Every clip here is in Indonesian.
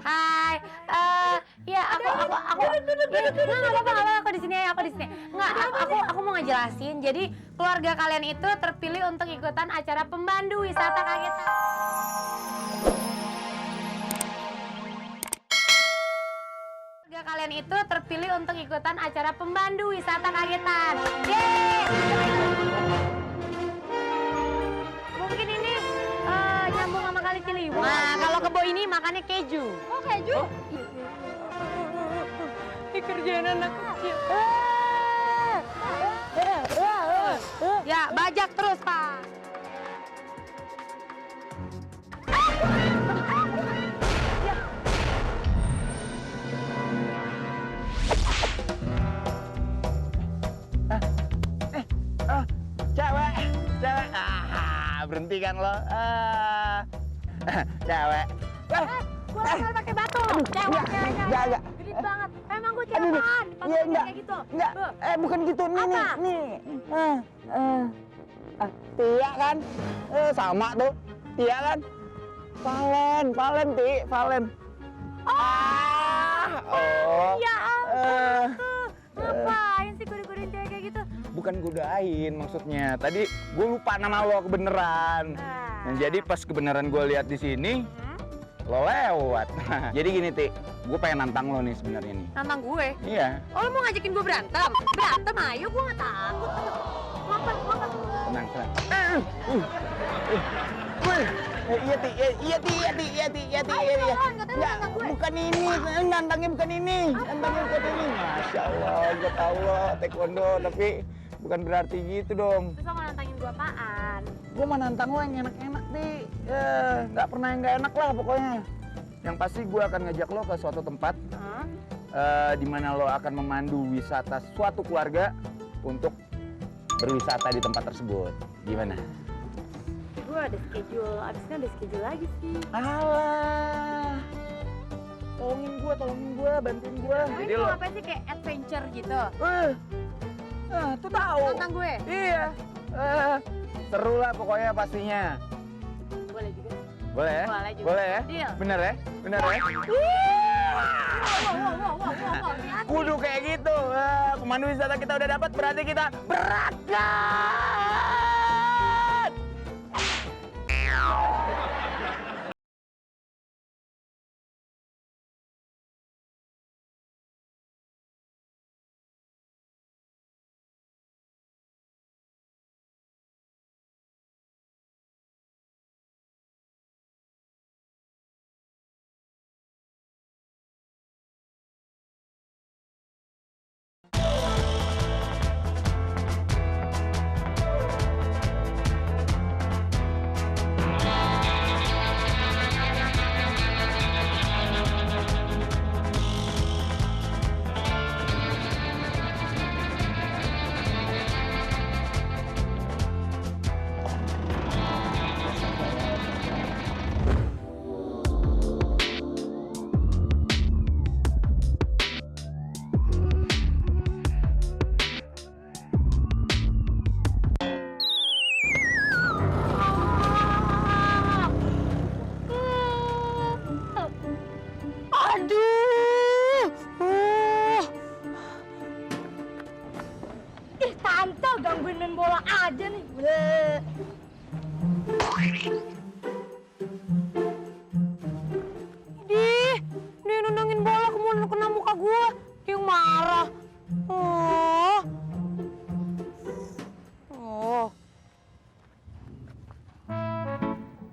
Hai, ya nggak apa-apa, aku di sini ya, aku di sini. Nggak, aku mau ngejelasin. Jadi keluarga kalian itu terpilih untuk ikutan acara pemandu wisata kagetan. Keluarga kalian itu terpilih untuk ikutan acara pemandu wisata kagetan. Yeay! Mungkin ini nyambung sama Kali Ciliwung. Nah, kalau kebo ini makannya keju. Oh, keju? Dikerjain anak kecil. Ya, bajak terus, Pak. Cewek. Berhenti kan lo? Cewek. Gua asal pakai batu. Ceweknya Enggak. gede banget. Emang gua cewek. Iya, enggak. Kayak gitu. Enggak. Bukan gitu. Nih. Tia kan? Sama tuh. Tia kan? Valen, Ti. Valen. Oh. Ya ampun. Ngapain sih goda-godain cewek kayak gitu? Bukan godain maksudnya. Tadi gue lupa nama lo kebeneran. Nah, jadi pas kebenaran gue lihat di sini, lo lewat. Jadi gini, Ti. Gue pengen nantang lo nih sebenarnya nih. Nantang gue? Iya. Oh, lo mau ngajakin gue berantem? Berantem, ayo. Gue nggak takut. Makan. Tenang. Iya, Ti. Enggak, bukan ini. Nantangnya bukan ini. Masya Allah, gue tahu lo taekwondo, tapi bukan berarti gitu dong. Terus lo mau nantangin gue apaan? Gue mau nantang lo yang enak-enak, Ti. Nggak pernah yang nggak enak lah pokoknya. Yang pasti gue akan ngajak lo ke suatu tempat di mana lo akan memandu wisata suatu keluarga untuk berwisata di tempat tersebut. Gimana? Gue ada schedule, abisnya ada schedule lagi sih. Alah, tolongin gue, bantuin gue. Jadi lo apa sih kayak adventure gitu? Tuh tahu. Nantang gue? Iya. Seru lah pokoknya pastinya. Boleh juga. Boleh ya? Boleh juga. Boleh ya? Deal. Bener ya? Wow. Kudu kayak gitu. Pemandu wisata kita udah dapat, berarti kita berangkat. Tante gangguin main bola aja nih. Dia nendangin bola kena muka gua. Dia marah.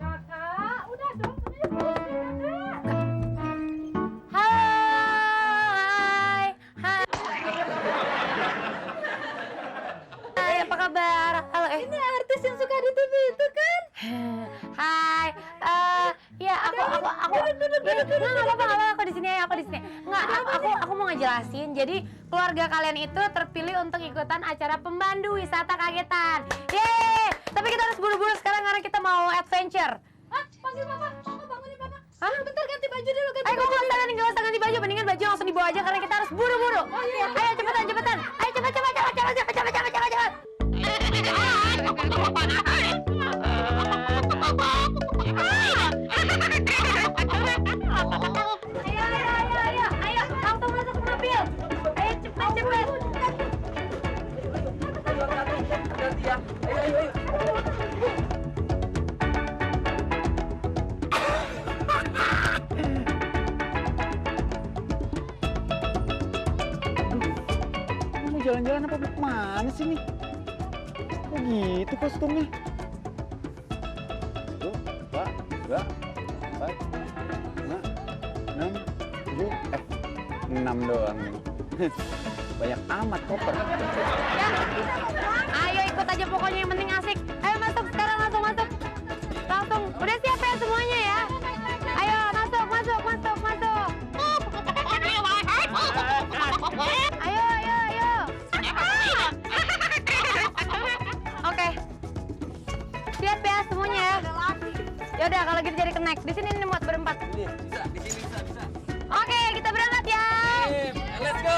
Kakak, udah dong, Hai. Hai, apa kabar? Halo, Ini artis yang suka di TV itu kan? Hai, ya aku nggak apa-apa, aku di sini ya, aku di sini. Nggak, aku mau ngejelasin. Jadi keluarga kalian itu terpilih untuk ikutan acara pemandu wisata kagetan. Yeay! Tapi kita harus buru-buru sekarang karena kita mau adventure. Hah? Panggil papa, papa bangunin papa. Hah? Bentar ganti baju dulu, ganti Ayo, baju. nggak usah ganti baju, mendingan baju langsung dibawa aja karena kita harus buru-buru. Ayo cepetan. Ayo cepat. Mau jalan-jalan apa mau kemana sih nih? Kok gitu kostumnya? Tuh, Pak, enggak, 4, 5, 6, 7, 6 doang nih. Banyak amat koper. Ya, ayo ikut aja pokoknya yang penting asik. Ayo masuk sekarang langsung masuk. Langsung. Udah siap ya semuanya ya? Ayo masuk, masuk, masuk, masuk. Ayo, ayo, ayo. Oke. Siap ya semuanya ya? Yaudah kalau gitu jadi connect. Di sini nih buat berempat. Bisa, di sini bisa. Oke, kita berangkat ya. Let's go!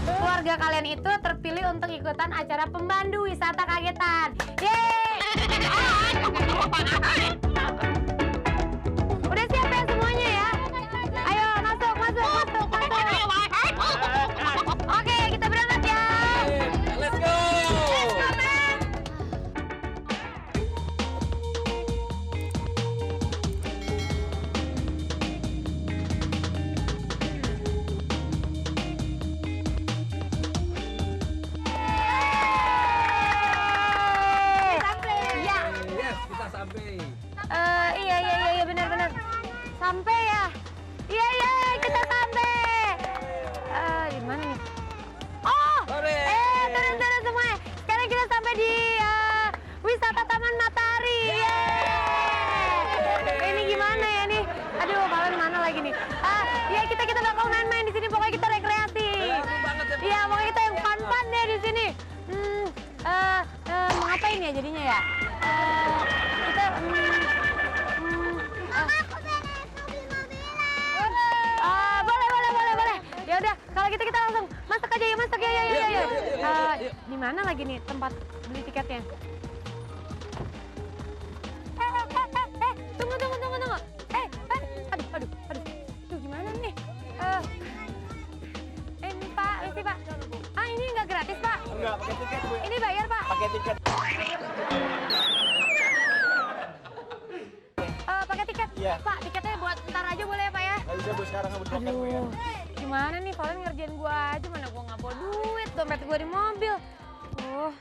Keluarga kalian itu terpilih untuk ikutan acara pemandu wisata kagetan. Yeay! Udah siap ya semuanya ya? Ayo masuk, masuk, masuk, masuk. Oke, kita berangkat ya. Let's go! Iya. Yes, kita sampai. Iya, benar-benar. Sampai ya? Iya, kita sampai. Di mana nih? Oh, Sore. turun semuanya. Sekarang kita sampai di wisata Taman Matahari. Yeay. Ini gimana ya nih? Aduh, kalian mana lagi nih? Ya kita bakal main-main di sini. Pokoknya kita rekreasi. Seru banget ya, Iya, pokoknya kita yang fun-fun deh di sini. Mau ngapain ya jadinya ya? Kita boleh. Ya udah, kalau gitu kita langsung masuk aja ya, masuk ya. Di mana lagi nih tempat beli tiketnya? Tunggu. Aduh. Tuh gimana nih? Ini Pak, isi Pak. Ini nggak gratis Pak. Enggak, pakai tiket, Bu. Ini bayar Pak. Pakai tiket. Pakai tiket. Iya. Pak, tiketnya buat ntar aja boleh ya Pak ya? Nggak bisa, Bu, sekarang nggak berdoken, Bu, ya. Aduh, gimana nih? Kalian ngerjain gua aja, mana gua nggak bawa duit, dompet gua di mobil. Oh.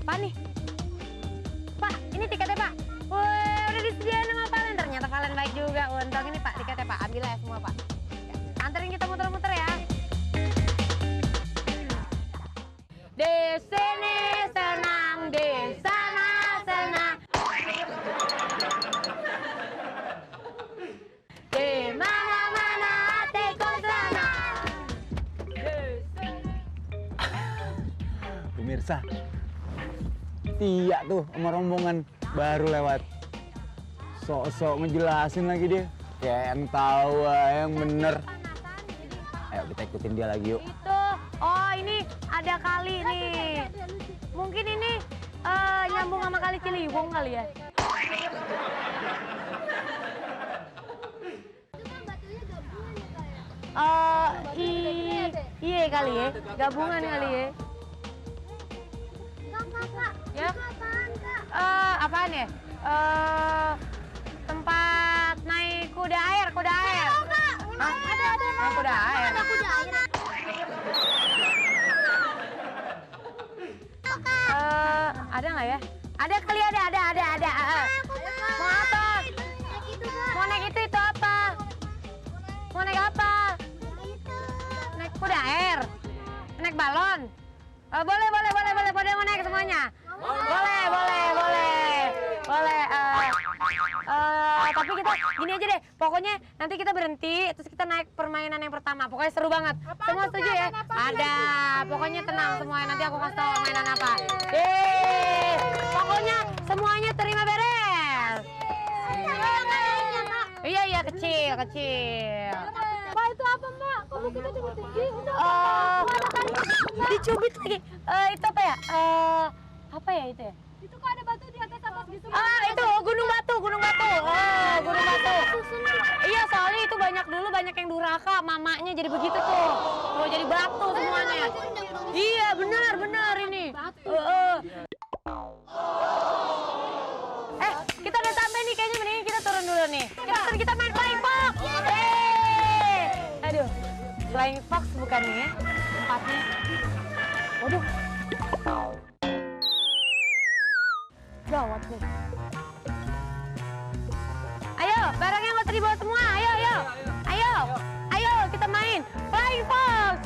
Pak nih. Pak, ini tiketnya Pak. Wah, udah disediain sama kalian. Ternyata kalian baik juga. Untung ini Pak tiketnya Pak. Ambil aja semua Pak. Ya, anterin kita muter-muter ya. Di sini senang, di sana senang. Di mana-mana hatiku senang. Pemirsa, Tia tuh sama rombongan baru lewat. Sok-sok ngejelasin lagi dia. Kayak yang tahu yang bener. Ayo kita ikutin dia lagi yuk. Itu, oh ini ada kali nih. Mungkin ini nyambung sama kali Ciliwung kali ya. Iya kali ya, gabungan kali ya. Ya. Apaan ya? Tempat naik kuda air. Hah? Ada kuda air. Ada nggak ya? Ada kali ada. Mau apa? Mau naik itu apa? Mau naik apa? Naik kuda air? Naik balon? Boleh. Pada mau naik semuanya? Boleh. Tapi kita gini aja deh. Pokoknya nanti kita berhenti, terus kita naik permainan yang pertama. Pokoknya seru banget. Semua setuju ya? Ada. Pokoknya tenang semuanya. Nanti aku kasih tau mainan apa. Pokoknya semuanya terima beres. Iya kecil. Mbak itu apa mbak? Kok bukitnya tinggi-tinggi? Dicubit lagi. Itu apa ya? Apa ya itu ya? Itu kok ada batu di atas gitu. Itu Gunung Batu. Gunung Batu. Iya, soalnya itu banyak yang durhaka, mamanya jadi begitu tuh. Oh, jadi batu semuanya. Iya, benar ini. Kita udah sampai nih, kayaknya mendingan kita turun dulu nih. Kita main Flying Fox. Aduh, Flying Fox bukannya ya tempatnya. Waduh. Gawat nih. Ayo, barangnya nggak usah dibawa semua. Ayo, kita main Flying Fox.